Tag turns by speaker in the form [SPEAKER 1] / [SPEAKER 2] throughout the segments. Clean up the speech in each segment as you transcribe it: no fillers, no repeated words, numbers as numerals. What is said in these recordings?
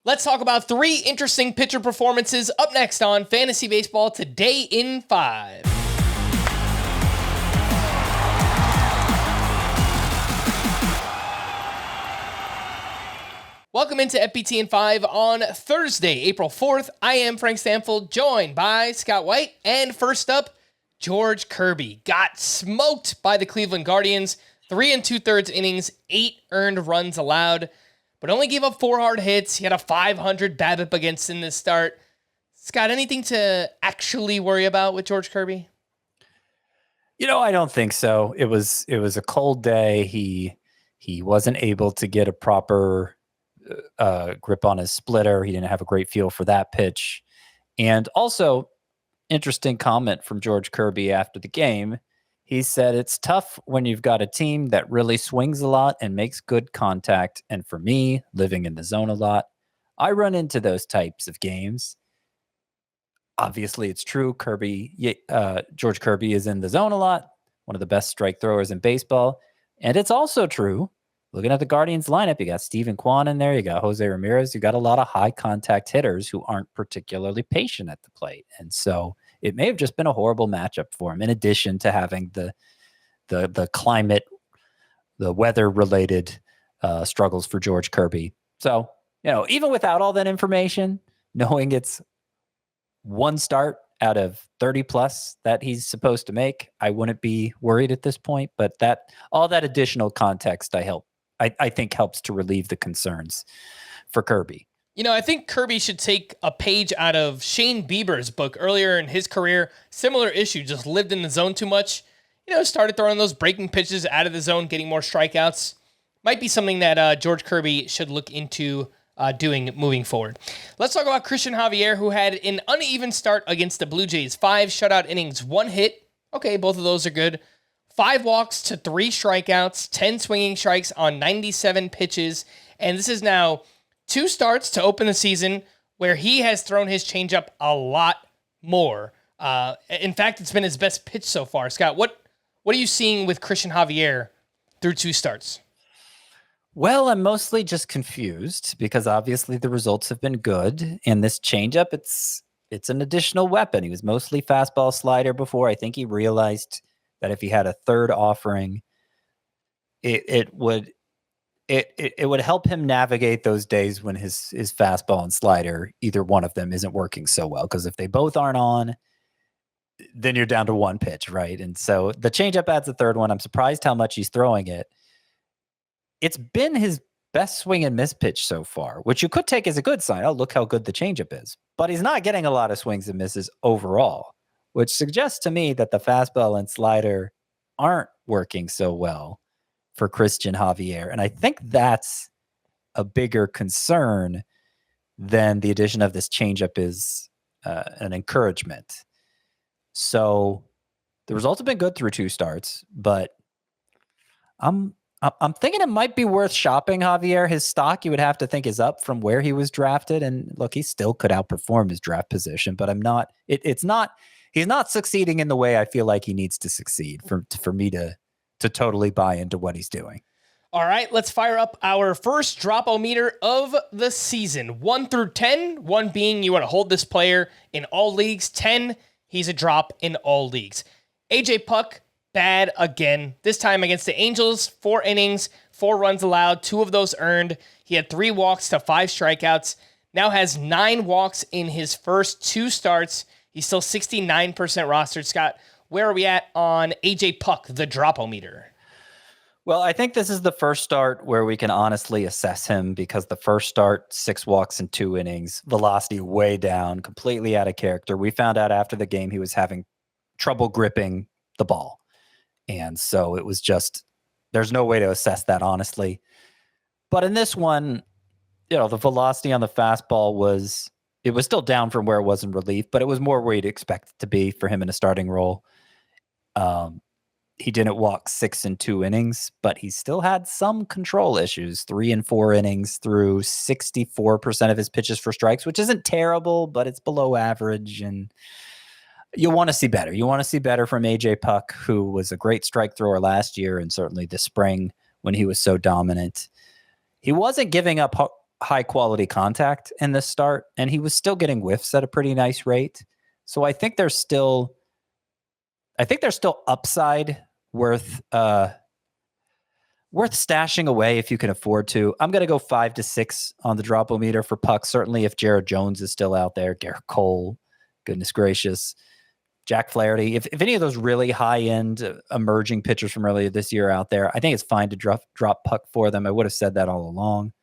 [SPEAKER 1] Let's talk about 3 interesting pitcher performances up next on Fantasy Baseball Today in 5. Welcome into FBT in 5 on Thursday, April 4th. I am Frank Stanfield, joined by Scott White. And first up, George Kirby got smoked by the Cleveland Guardians. 3 2/3 innings, 8 earned runs allowed, but only gave up 4 hard hits. He had a .500 BABIP against in this start. Scott, anything to actually worry about with George Kirby?
[SPEAKER 2] I don't think so. It was a cold day. He wasn't able to get a proper grip on his splitter. He didn't have a great feel for that pitch. And also, interesting comment from George Kirby after the game. He said, it's tough when you've got a team that really swings a lot and makes good contact. And for me, living in the zone a lot, I run into those types of games. Obviously, it's true. George Kirby is in the zone a lot, one of the best strike throwers in baseball. And it's also true, looking at the Guardians lineup, you got Steven Kwan in there, you got Jose Ramirez, you got a lot of high contact hitters who aren't particularly patient at the plate. And so it may have just been a horrible matchup for him, in addition to having the climate, the weather-related struggles for George Kirby. So, even without all that information, knowing it's one start out of 30 plus that he's supposed to make, I wouldn't be worried at this point. But all that additional context, I think helps to relieve the concerns for Kirby.
[SPEAKER 1] I think Kirby should take a page out of Shane Bieber's book earlier in his career. Similar issue, just lived in the zone too much. Started throwing those breaking pitches out of the zone, getting more strikeouts. Might be something that George Kirby should look into doing moving forward. Let's talk about Cristian Javier, who had an uneven start against the Blue Jays. 5 shutout innings, 1 hit. Okay, both of those are good. 5 walks to 3 strikeouts, 10 swinging strikes on 97 pitches. And this is now 2 starts to open the season where he has thrown his changeup a lot more. In fact, it's been his best pitch so far. Scott, what are you seeing with Cristian Javier through 2 starts?
[SPEAKER 2] Well, I'm mostly just confused because obviously the results have been good. And this changeup, it's an additional weapon. He was mostly fastball slider before. I think he realized that if he had a third offering, it would help him navigate those days when his fastball and slider, either one of them isn't working so well. Because if they both aren't on, then you're down to 1 pitch, right? And so the changeup adds the third one. I'm surprised how much he's throwing it. It's been his best swing and miss pitch so far, which you could take as a good sign. Oh, look how good the changeup is. But he's not getting a lot of swings and misses overall, which suggests to me that the fastball and slider aren't working so well for Cristian Javier. And I think that's a bigger concern than the addition of this changeup is an encouragement. So the results have been good through 2 starts, but I'm thinking it might be worth shopping Javier. His stock, you would have to think, is up from where he was drafted. And look, he still could outperform his draft position, but he's not succeeding in the way I feel like he needs to succeed for me to totally buy into what he's doing.
[SPEAKER 1] All right, let's fire up our first drop-o-meter of the season. 1 through 10, 1 being you want to hold this player in all leagues. 10, he's a drop in all leagues. AJ Puk, bad again. This time against the Angels, 4 innings, 4 runs allowed, 2 of those earned. He had 3 walks to 5 strikeouts. Now has 9 walks in his first 2 starts. He's still 69% rostered. Scott, where are we at on AJ Puk, the drop-o-meter?
[SPEAKER 2] Well, I think this is the first start where we can honestly assess him, because the first start, 6 walks in 2 innings, velocity way down, completely out of character. We found out after the game he was having trouble gripping the ball. And so it was just, there's no way to assess that, honestly. But in this one, the velocity on the fastball was still down from where it was in relief, but it was more where you'd expect it to be for him in a starting role. He didn't walk 6 in 2 innings, but he still had some control issues. 3 and 4 innings through 64% of his pitches for strikes, which isn't terrible, but it's below average. And you want to see better. You want to see better from AJ Puk, who was a great strike thrower last year and certainly this spring when he was so dominant. He wasn't giving up high quality contact in this start, and he was still getting whiffs at a pretty nice rate. So I think there's still upside worth stashing away if you can afford to. I'm going to go 5 to 6 on the drop-o-meter for Puk. Certainly if Jared Jones is still out there, Garrett Cole, goodness gracious, Jack Flaherty. If any of those really high-end emerging pitchers from earlier this year are out there, I think it's fine to drop Puk for them. I would have said that all along.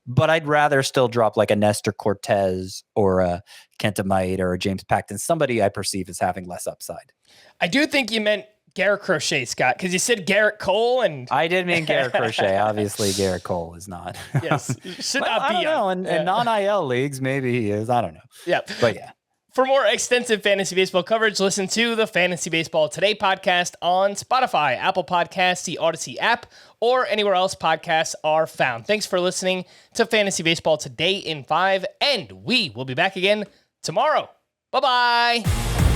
[SPEAKER 2] But I'd rather still drop like a Nestor Cortez or a Kenta Maeda or a James Paxton, somebody I perceive as having less upside.
[SPEAKER 1] I do think you meant Garrett Crochet, Scott, because you said Garrett Cole, and
[SPEAKER 2] I did mean Garrett Crochet. Obviously, Garrett Cole is not.
[SPEAKER 1] Yes, should
[SPEAKER 2] well,
[SPEAKER 1] not be.
[SPEAKER 2] I don't know. In non-IL leagues, maybe he is. I don't know.
[SPEAKER 1] Yeah,
[SPEAKER 2] but yeah.
[SPEAKER 1] For more extensive fantasy baseball coverage, listen to the Fantasy Baseball Today podcast on Spotify, Apple Podcasts, the Audacy app, or anywhere else podcasts are found. Thanks for listening to Fantasy Baseball Today in 5, and we will be back again tomorrow. Bye-bye.